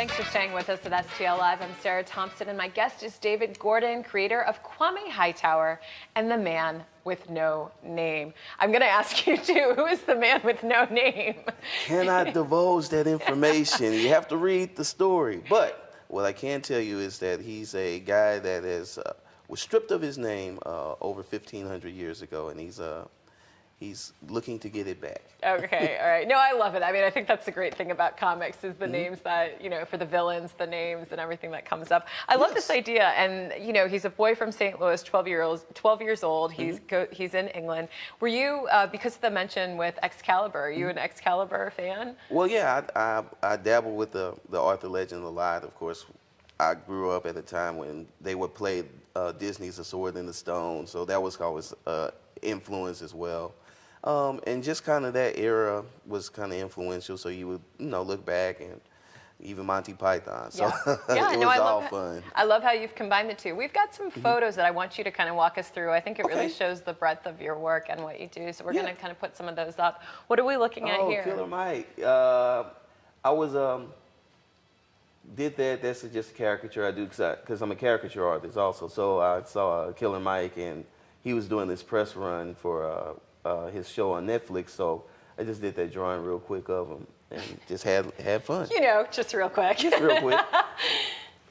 Thanks for staying with us at STL Live. I'm Sarah Thompson, and my guest is David Gorden, creator of Kwame Hightower and the Man with No Name. I'm going to ask you, too, who is the man with no name? Cannot divulge that information. You have to read the story. But what I can tell you is that he's a guy that was stripped of his name over 1,500 years ago, and he's looking to get it back. Okay, all right. No, I love it. I mean, I think that's the great thing about comics is the names that, you know, for the villains, the names and everything that comes up. I love this idea. And, you know, he's a boy from St. Louis, 12 years old. He's in England. Were you, because of the mention with Excalibur, are you an Excalibur fan? Well, yeah, I dabble with the Arthur legend a lot. Of course, I grew up at a time when they would play Disney's A Sword in the Stone, so that was always influence as well. And just kind of that era was kind of influential, so you would, you know, look back, and even Monty Python. So yeah. it was all fun. I love how you've combined the two. We've got some photos that I want you to kind of walk us through. I think it really shows the breadth of your work and what you do. So we're going to kind of put some of those up. What are we looking at here? Killer Mike. I was did that. That's just a caricature I do because I'm a caricature artist also. So I saw Killer Mike, and he was doing this press run for his show on Netflix, so I just did that drawing real quick of him and just had fun. You know, just real quick. Just real quick.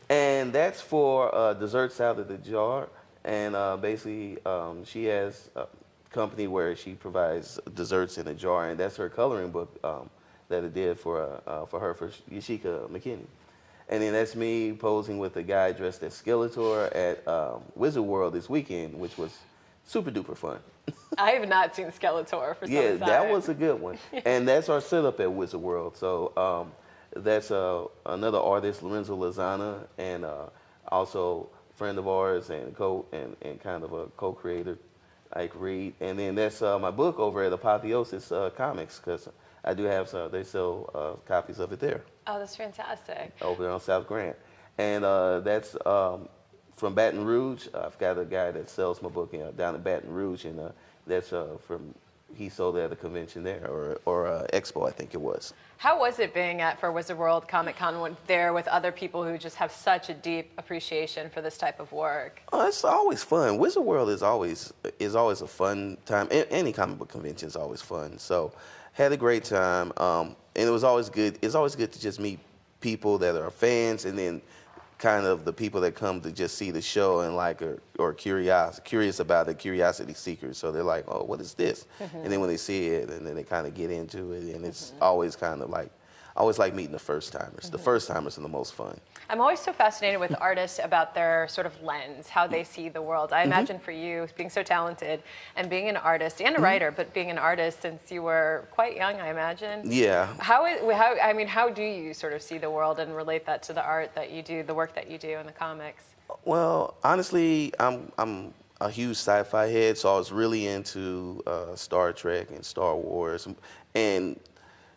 And that's for Desserts Out of the Jar, and basically she has a company where she provides desserts in a jar, and that's her coloring book that I did for her, for Yashika McKinney. And then that's me posing with a guy dressed as Skeletor at Wizard World this weekend, which was super duper fun. I have not seen Skeletor for some time. Yeah, that was a good one. And that's our setup at Wizard World. So that's another artist, Lorenzo Lozana, and also a friend of ours and kind of a co-creator, Ike Reed. And then that's my book over at Apotheosis Comics, because I do have some, they sell copies of it there. Oh, that's fantastic. Over there on South Grant. And that's from Baton Rouge. I've got a guy that sells my book down in Baton Rouge, and that's he sold it at a convention there, or expo, I think it was. How was it being for Wizard World Comic Con there with other people who just have such a deep appreciation for this type of work? Oh, it's always fun. Wizard World is always a fun time. Any comic book convention is always fun. So had a great time, and it was always good. It's always good to just meet people that are fans, and then kind of the people that come to just see the show and or curious about it, curiosity seekers. So they're like, oh, what is this? And then when they see it, and then they kind of get into it, and it's always kind of like, I always like meeting the first timers. The first timers are the most fun. I'm always so fascinated with artists about their sort of lens, how they see the world. I imagine for you, being so talented and being an artist and a writer, but being an artist since you were quite young, I imagine. Yeah. How do you sort of see the world and relate that to the art that you do, the work that you do in the comics? Well, honestly, I'm a huge sci-fi head, so I was really into Star Trek and Star Wars, and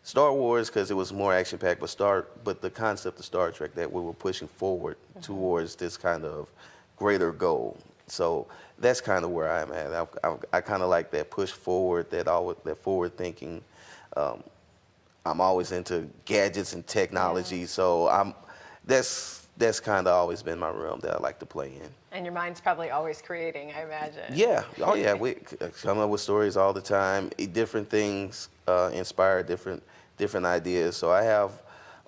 Star Wars because it was more action-packed, but the concept of Star Trek, that we were pushing forward towards this kind of greater goal. So that's kind of where I'm at. I kind of like that push forward, that forward thinking. I'm always into gadgets and technology, so that's kind of always been my realm that I like to play in. And your mind's probably always creating, I imagine. Yeah. Oh, yeah. We come up with stories all the time. Different things inspire different ideas. So I have,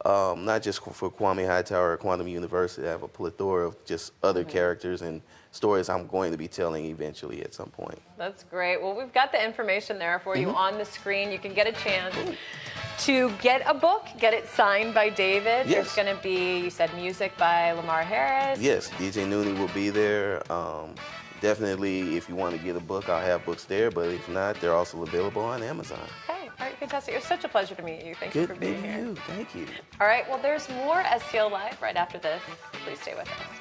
not just for Kwame Hightower or Quantum University, I have a plethora of just other characters and stories I'm going to be telling eventually at some point. That's great. Well, we've got the information there for you on the screen. You can get a chance to get a book, get it signed by David. Yes. There's going to be, you said, music by Lamar Harris. Yes, DJ Nune will be there. Definitely, if you want to get a book, I'll have books there, but if not, they're also available on Amazon. Okay, all right, fantastic. It was such a pleasure to meet you. Thank you for being here. Thank you. All right, well, there's more STL Live right after this. Please stay with us.